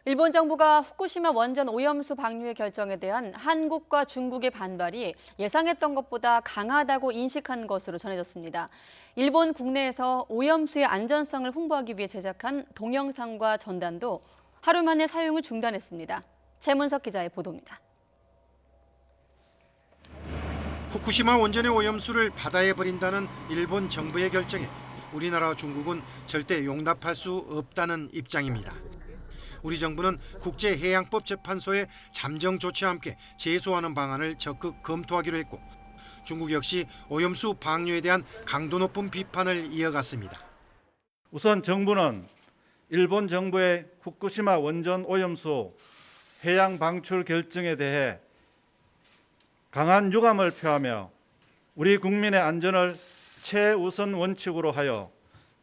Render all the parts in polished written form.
일본 정부가 후쿠시마 원전 오염수 방류의 결정에 대한 한국과 중국의 반발이 예상했던 것보다 강하다고 인식한 것으로 전해졌습니다. 일본 국내에서 오염수의 안전성을 홍보하기 위해 제작한 동영상과 전단도 하루 만에 사용을 중단했습니다. 최문석 기자의 보도입니다. 후쿠시마 원전의 오염수를 바다에 버린다는 일본 정부의 결정에 우리나라와 중국은 절대 용납할 수 없다는 입장입니다. 우리 정부는 국제해양법재판소의 잠정 조치와 함께 제소하는 방안을 적극 검토하기로 했고 중국 역시 오염수 방류에 대한 강도 높은 비판을 이어갔습니다. 우선 정부는 일본 정부의 후쿠시마 원전 오염수 해양 방출 결정에 대해 강한 유감을 표하며 우리 국민의 안전을 최우선 원칙으로 하여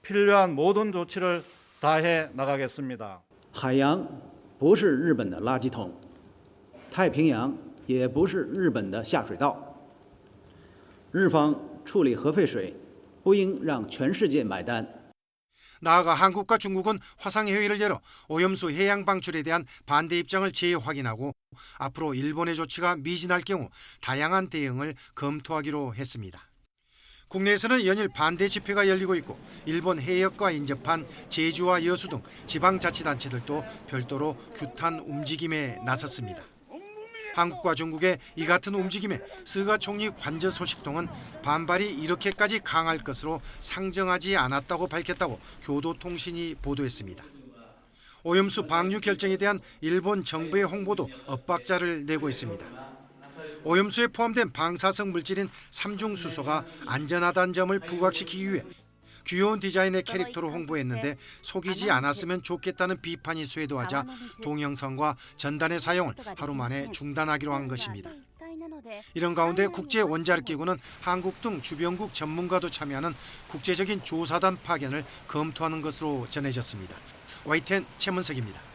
필요한 모든 조치를 다해 나가겠습니다. 海洋不是日本的垃圾桶，太平洋也不是日本的下水道。日方处理核废水，不应让全世界买单。 나아가 한국과 중국은 화상회의를 열어 오염수 해양 방출에 대한 반대 입장을 재확인하고 앞으로 일본의 조치가 미진할 경우 다양한 대응을 검토하기로 했습니다. 국내에서는 연일 반대 집회가 열리고 있고 일본 해역과 인접한 제주와 여수 등 지방자치단체들도 별도로 규탄 움직임에 나섰습니다. 한국과 중국의 이 같은 움직임에 스가 총리 관저 소식통은 반발이 이렇게까지 강할 것으로 상정하지 않았다고 밝혔다고 교도통신이 보도했습니다. 오염수 방류 결정에 대한 일본 정부의 홍보도 엇박자를 내고 있습니다. 오염수에 포함된 방사성 물질인 삼중수소가 안전하다는 점을 부각시키기 위해 귀여운 디자인의 캐릭터로 홍보했는데 속이지 않았으면 좋겠다는 비판이 쇄도하자 동영상과 전단의 사용을 하루 만에 중단하기로 한 것입니다. 이런 가운데 국제원자력기구는 한국 등 주변국 전문가도 참여하는 국제적인 조사단 파견을 검토하는 것으로 전해졌습니다. YTN 최문석입니다.